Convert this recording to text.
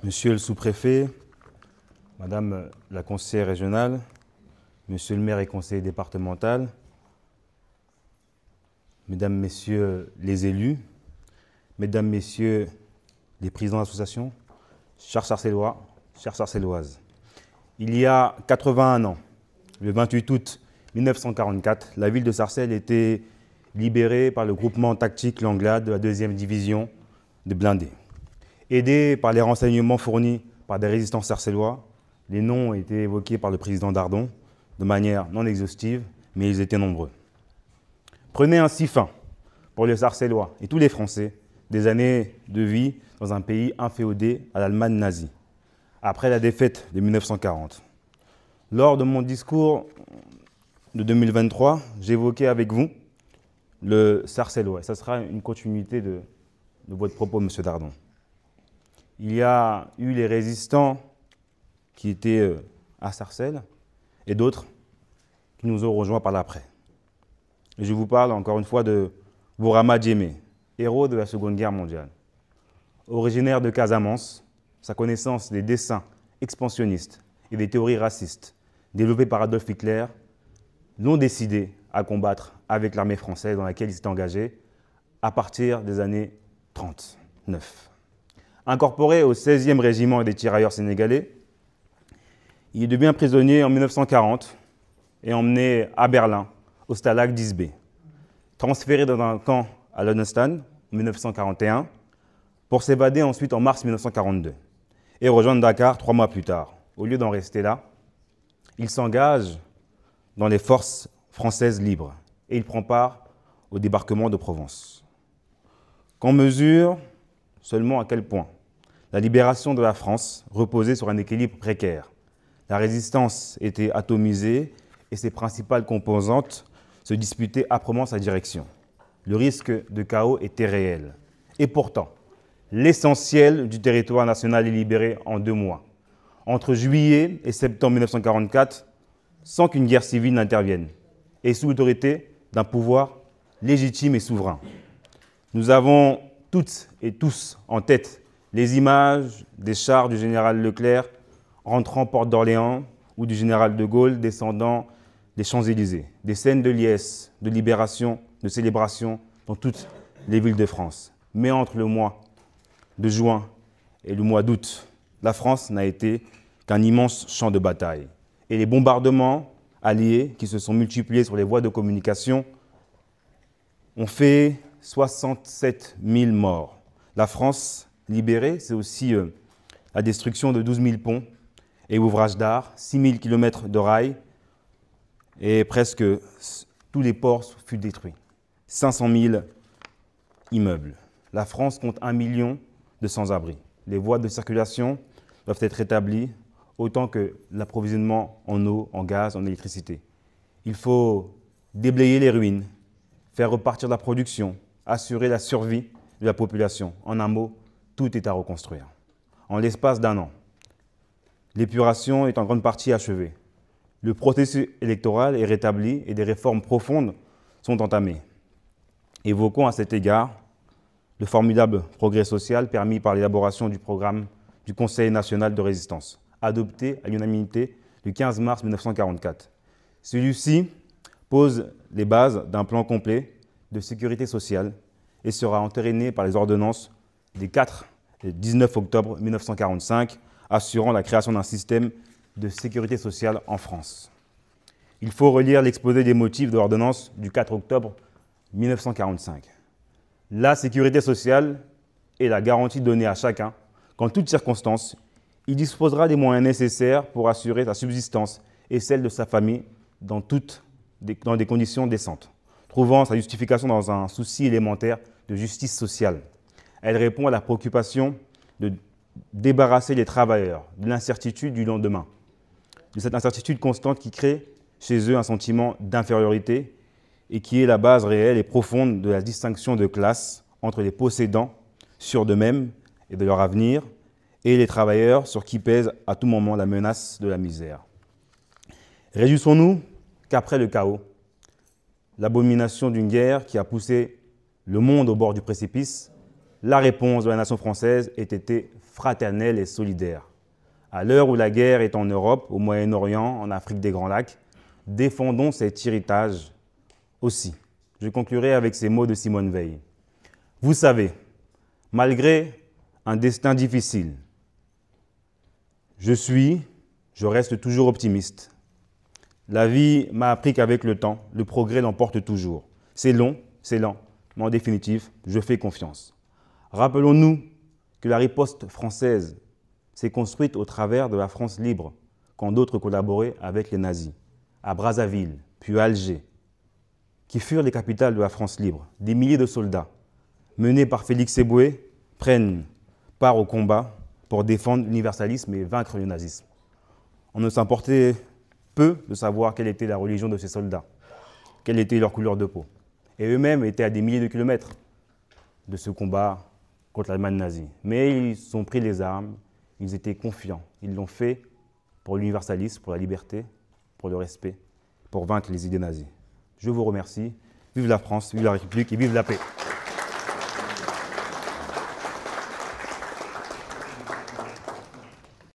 Monsieur le sous-préfet, Madame la conseillère régionale, Monsieur le maire et conseiller départemental, Mesdames, Messieurs les élus, Mesdames, Messieurs les présidents d'associations, chers Sarcellois, chères Sarcelloises. Il y a 81 ans, le 28 août 1944, la ville de Sarcelles était libérée par le groupement tactique Langlade de la 2e division de blindés. Aidés par les renseignements fournis par des résistants sarcellois, les noms ont été évoqués par le président Dardon de manière non exhaustive, mais ils étaient nombreux. Prenez ainsi fin, pour les Sarcellois et tous les Français, des années de vie dans un pays inféodé à l'Allemagne nazie, après la défaite de 1940. Lors de mon discours de 2023, j'évoquais avec vous le Sarcellois. Ça sera une continuité de votre propos, M. Dardon. Il y a eu les résistants qui étaient à Sarcelles et d'autres qui nous ont rejoints par l'après. Et je vous parle encore une fois de Bourama Djemé, héros de la Seconde Guerre mondiale. Originaire de Casamance, sa connaissance des dessins expansionnistes et des théories racistes développées par Adolf Hitler l'ont décidé à combattre avec l'armée française dans laquelle il s'est engagé à partir des années 39. Incorporé au 16e régiment des tirailleurs sénégalais, il devient prisonnier en 1940 et emmené à Berlin, au Stalag 10B. Transféré dans un camp à Lonestan en 1941 pour s'évader ensuite en mars 1942 et rejoindre Dakar 3 mois plus tard. Au lieu d'en rester là, il s'engage dans les forces françaises libres et il prend part au débarquement de Provence. Qu'on mesure seulement à quel point la libération de la France reposait sur un équilibre précaire. La résistance était atomisée et ses principales composantes se disputaient âprement sa direction. Le risque de chaos était réel. Et pourtant, l'essentiel du territoire national est libéré en 2 mois, entre juillet et septembre 1944, sans qu'une guerre civile n'intervienne, et sous l'autorité d'un pouvoir légitime et souverain. Nous avons toutes et tous en tête les images des chars du général Leclerc rentrant porte d'Orléans ou du général de Gaulle descendant des Champs-Élysées, des scènes de liesse, de libération, de célébration dans toutes les villes de France. Mais entre le mois de juin et le mois d'août, la France n'a été qu'un immense champ de bataille. Et les bombardements alliés qui se sont multipliés sur les voies de communication ont fait 67 000 morts. La France libérée, c'est aussi la destruction de 12 000 ponts et ouvrages d'art, 6 000 km de rails et presque tous les ports furent détruits. 500 000 immeubles. La France compte 1 million de sans-abri. Les voies de circulation doivent être rétablies autant que l'approvisionnement en eau, en gaz, en électricité. Il faut déblayer les ruines, faire repartir la production, assurer la survie de la population. En un mot, tout est à reconstruire. En l'espace d'1 an, l'épuration est en grande partie achevée. Le processus électoral est rétabli et des réformes profondes sont entamées. Évoquons à cet égard le formidable progrès social permis par l'élaboration du programme du Conseil national de résistance, adopté à l'unanimité le 15 mars 1944. Celui-ci pose les bases d'un plan complet de sécurité sociale et sera entériné par les ordonnances des 4 et 19 octobre 1945, assurant la création d'un système de sécurité sociale en France. Il faut relire l'exposé des motifs de l'ordonnance du 4 octobre 1945. La sécurité sociale est la garantie donnée à chacun qu'en toutes circonstances, il disposera des moyens nécessaires pour assurer sa subsistance et celle de sa famille dans des conditions décentes, trouvant sa justification dans un souci élémentaire de justice sociale. Elle répond à la préoccupation de débarrasser les travailleurs de l'incertitude du lendemain, de cette incertitude constante qui crée chez eux un sentiment d'infériorité et qui est la base réelle et profonde de la distinction de classe entre les possédants, sûrs d'eux-mêmes et de leur avenir, et les travailleurs sur qui pèse à tout moment la menace de la misère. Réjouissons-nous qu'après le chaos, l'abomination d'une guerre qui a poussé le monde au bord du précipice, la réponse de la nation française ait été fraternelle et solidaire. À l'heure où la guerre est en Europe, au Moyen-Orient, en Afrique des Grands Lacs, défendons cet héritage aussi. Je conclurai avec ces mots de Simone Veil. Vous savez, malgré un destin difficile, je reste toujours optimiste. La vie m'a appris qu'avec le temps, le progrès l'emporte toujours. C'est long, mais en définitive, je fais confiance. Rappelons-nous que la riposte française s'est construite au travers de la France libre, quand d'autres collaboraient avec les nazis, à Brazzaville, puis à Alger, qui furent les capitales de la France libre. Des milliers de soldats, menés par Félix Éboué, prennent part au combat pour défendre l'universalisme et vaincre le nazisme. On ne s'importait peu de savoir quelle était la religion de ces soldats, quelle était leur couleur de peau. Et eux-mêmes étaient à des milliers de kilomètres de ce combat contre l'Allemagne nazie. Mais ils ont pris les armes, ils étaient confiants. Ils l'ont fait pour l'universalisme, pour la liberté, pour le respect, pour vaincre les idées nazies. Je vous remercie. Vive la France, vive la République et vive la paix.